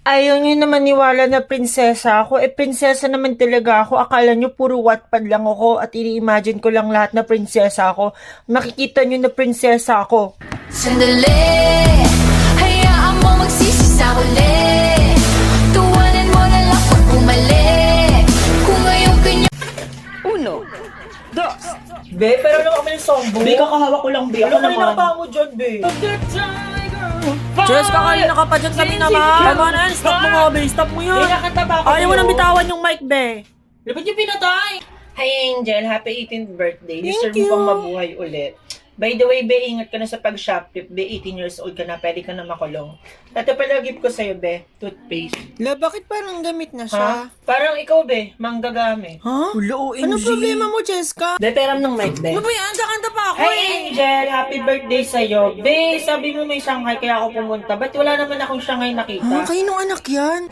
Ayaw niyo naman niwala na prinsesa ako. Prinsesa naman talaga ako. Akala niyo puro Wattpad lang ako at ini-imagine ko lang lahat na prinsesa ako. Nakikita niyo na prinsesa ako. Sandali, hayaan mo magsisi sa huli. Tuwanan mo na lang pag bumalik. Kung ngayon kanya Uno. Dos. Be, pero lang kami ng songbo. Be, kakahawak ko lang, be. Ako naman. Ano mo dyan, be? Jess, kakain ka pa dyan kanina ba? Come on, Ann, stop mo nga, be. Stop mo yun. Nakanta ba ako? Ayaw mo nang bitawan yung mic, be. Dapat yung pinatay. Hi, Angel. Happy 18th birthday. Thank Deserve you. mo pang mabuhay ulit. By the way, be, ingat ka na sa pag-shoplift. Be, 18 years old ka na. Pwede ka na makulong. Ito pala gift ko sa'yo, be. Toothpaste. La, bakit parang gamit na Ha? Parang ikaw, be. Manggagamit. Ha? Wala, OMG. Ano problema mo, Jessica? Be, peram ng mic, be. Ano ba yan? Kakanta pa ako Hi, eh. Angel. Happy birthday sa'yo. Be, sabi mo may Shanghai kaya ako pumunta. Ba't wala naman akong Shanghai nakita? Kayo nung anak yan.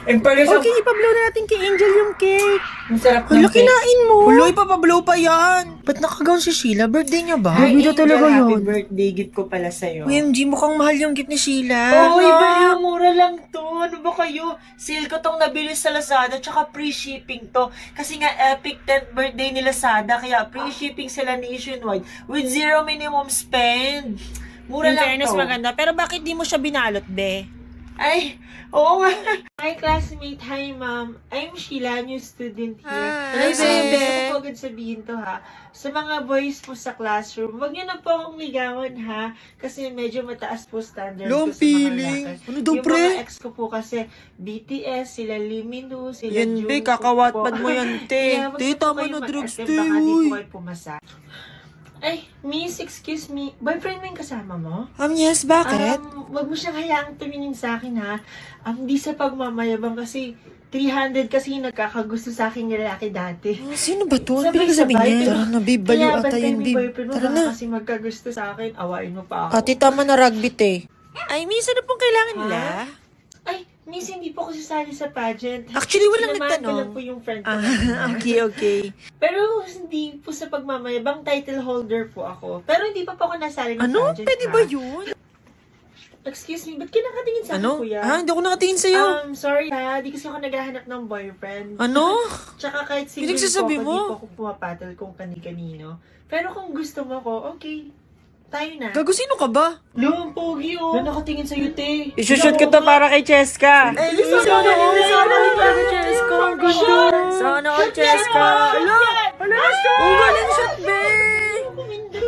Okay, Okay, ipablow na natin kay Angel yung cake. Ang sarap Hala, ng cake. kinain mo. Hala, ipapablow pa yan. Ba't nakagawn si Sheila? Birthday niya ba? Hi, Bida Angel. talaga Happy yun. birthday gift ko pala sa'yo. OMG, mukhang mahal yung gift ni Sheila. Oy, baliw, mura lang to. Ano ba kayo? Sale ko tong nabili sa Lazada, tsaka free shipping to. Kasi nga, epic 10th birthday ni Lazada, kaya free shipping sila nationwide with zero minimum spend. Mura In lang fairness, to. maganda. Pero bakit di mo siya binalot, be? Ay, oo nga. Hi, classmate. Hi, ma'am. I'm Sheila, new student here. Hi, Gusto Bebe. ko po agad sabihin to, ha. Sa mga boys po sa classroom, wag niyo na po akong ligawan, ha. Kasi medyo mataas po standard Long ko sa feeling. mga lakad. Ano daw, Yung pre? mga ex ko po kasi BTS, sila Lee Min-ho, sila Yan, be, Jungkook kakawatpad po. mo yan, te. Kaya wag Te, niyo po tama kayo na, drugs, mag-attempt, te, baka di uy. po kayo pumasa. Ay, miss, excuse me. Boyfriend mo yung kasama mo? Yes, bakit? Wag mo siyang hayaang tumingin sa akin, ha? Di sa pagmamayabang kasi 300 kasi yung nagkakagusto sa akin ng lalaki dati. Sino ba to? Ano Sabay-sabay, pinagsasabi niya? pero- Tara na, babe. Baliw Kaya ata bantay yun, mo babe. boyfriend mo, Tara baka na. kasi magkagusto sa akin, awain mo pa ako. Ate, tama na rugby, te. Ay, miss, ano pong kailangan nila? Ay, miss, hindi po kasi sali sa pageant. Actually, walang Sinamahan ko nagtanong. lang po yung friend ko. Okay, okay. Pero hindi po sa pagmamayabang, title holder po ako. Pero hindi pa po ako nasali ng Ano? pageant, Pwede ha? ba yun? Excuse me, ba't ka nakatingin sa akin, Ano? kuya? Hindi ako nakatingin sa'yo. Sorry ha, di kasi ako naghahanap ng boyfriend. Ano? Tsaka kahit single Pinagsasabi po ako, mo? di po ako pumapatal kung kani-kanino. Pero kung gusto mo ko, okay. Tayo na. Gago, sino ka ba? Lo, ang pogi oh. Lo, nakatingin sa'yo, te. Isushoot ko to para kay Cheska. Ay, sana all, Cheska. Ang ganda. Sana all, Cheska. Ala, ang galing shot, be.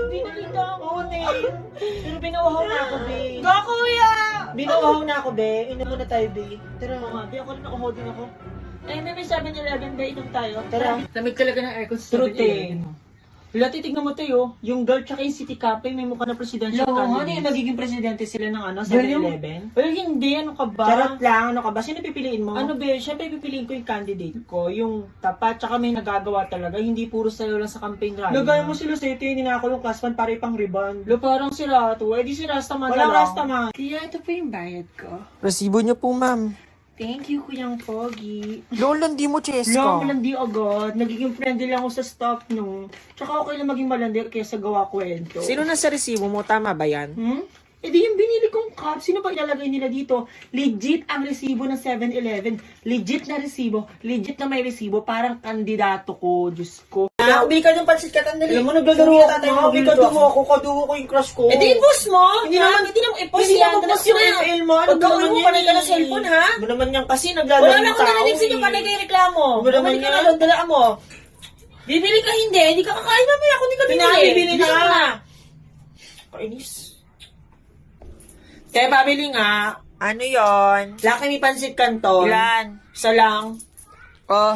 Binalita ako, ne. Pero binawahaw na ako, be. Go, kuya! Binawahaw na ako, be. Inom muna tayo, be. Tara, nga, be. Ako rin ako, din ako. Ay, may 7-Eleven, be. Inom tayo. Tara. Lamig talaga ng aircon sa 7-Eleven. Wala, titignan mo tayo, yung girl tsaka yung city cafe, may mukha na presidential candidate. Ano magiging presidente sila ng 7-Eleven? Well, hindi. Ano ka ba? Charot lang. Ano ka ba? Sino pipiliin mo? Ano ba? Siyempre pipiliin ko yung candidate ko. Yung tapat, tsaka may nagagawa talaga. Hindi puro sayo lang sa campaign rally. Lagay mo sila sa ito, hindi na ako yung class 1 para ipang ribbon. Lo, parang si Rato. Eh, di si Rastaman na lang. Walang Rastaman. Kaya ito po yung bayad ko. Resibo niya po, ma'am. Thank you, Kuyang Pogi. Lola, hindi mo Cheska. Lang, malandi agad. Nagiging friendly lang ako sa staff nyo. Tsaka okay lang maging malandi kaysa gawa kwento. Sino nasa resibo mo? Tama ba yan? Eh di yung binili kong cup, sino ba ilalagay nila dito? Legit ang resibo ng 7-Eleven. Legit na resibo. Legit na may resibo. Parang kandidato ko. Diyos ko. Bili ka ng pansit katandali. Alam mo, naglalaro ako tatay mo. Kadugo ko yung crush ko. Eh di i-post mo. Hindi naman i-post yan. Hindi naman i-post yung ML mo. Pag gawin mo, panay ka ng cellphone, ha? Ano naman yan kasi, naglalaro yung tao. Wala na akong narinig sa inyo, panay kayo reklamo. Ano naman yan? Dalaan mo. Bibili ka hindi ka kakain namin ako, hindi ka bibili. Pinabibili na. Kainis. Kaya pabili nga, Ano yon? laki may pansit kanton. Ilan? Isa lang. Oh.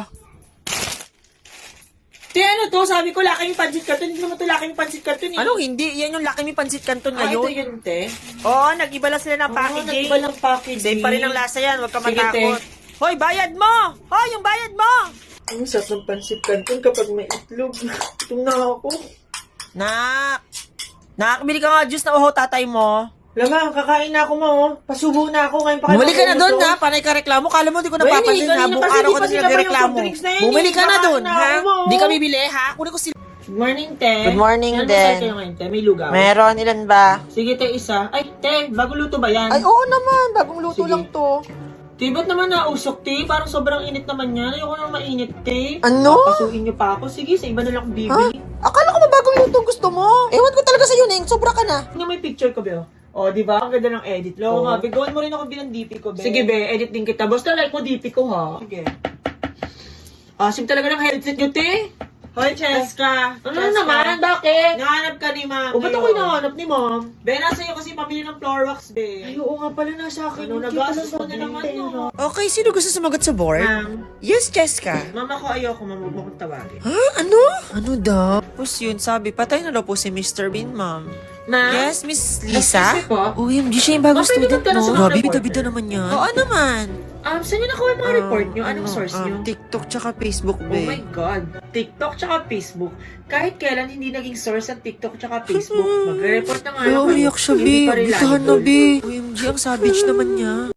Te, ano to? Sabi ko laki yung pansit kanton. Hindi naman to laki yung pansit kanton eh. Anong hindi? Yan yung laki mi pansit canton Ah, ito ngayon. yun, te. Oo, nag-iba lang sila ng packaging. Nag-iba lang packaging. Same pa rin ang lasa yan. Huwag ka Sige, matakot. te. Hoy, bayad mo! Hoy, yung bayad mo! Ang sarap ng pansit kanton kapag may itlog. Itong na ako. Nak! Bili ka nga juice na uho tatay mo. Lamang, kakain na ako mo. Pasubo na ako ngayon. Bumili ka na doon, ha? Panay ka reklamo. Kala mo di ko napapansin, ha? Buong araw ka na sila reklamo. Bumili ka na doon, ha? Di ka bibili, ha? Kunin ko sila. Good morning, te. Good morning Ilan din. masal kayo ngayon, te? May lugaw? Meron, ilan ba? Sige, te, isa. Ay, te, bago luto ba yan? Ay, oo naman. Bagong luto Sige. lang to. Te, ba't naman nausok, te? Parang sobrang init naman yan. Ayoko nang mainit, te. Ano? Papasuin niyo pa ako. Sige, sa iba na lang akong bibili. Akala ko ba bagong luto gusto mo? Ewan ko talaga sa'yo, Neng. Sobra ka na. Ano may picture ko, Beo? O, di ba? Ang ganda ng edit ko. Oo nga, Be. Gawin mo rin ako bilang DP ko, Be. Sige, Be. Edit din kita. Basta like mo DP ko, ha? Sige. Asim talaga ng headset nyo, te. Hoy, Cheska. Ano naman? Bakit? Nahanap ka ni Ma'am. O, ba't ako hinahanap ni Ma'am? Be, nasa iyo kasi pamili ng floor wax, Be. Ay, oo nga pala, nasa akin. Ano, nagastos mo na naman, no? Okay, sino gusto sumagot sa board? Ma'am. Yes, Jessica. Ma'am, ako ayoko, Ma'am. Huwag mo kong tawagin. Ha? Ano? Ano daw? Tapos yun, sabi, patay na daw po si Mr. Bean, ma'am. Ma'am? Yes, Miss Lisa? Excuse me po? OMG, siya yung bagong Ma'am, pwede student magtanong mo. sa mga Grabe, reporter. bida-bida naman yan. Oo naman. Saan nyo nakuha yung mga report nyo? Anong source nyo? TikTok tsaka Facebook, Oh babe. my God. TikTok tsaka Facebook. Kahit kailan hindi naging source ang TikTok tsaka Facebook. Magre-report na nga Ay, lang kayo. umiyak siya, Hindi babe. pa reliable. Bitahan na, babe. OMG, ang savage naman niya.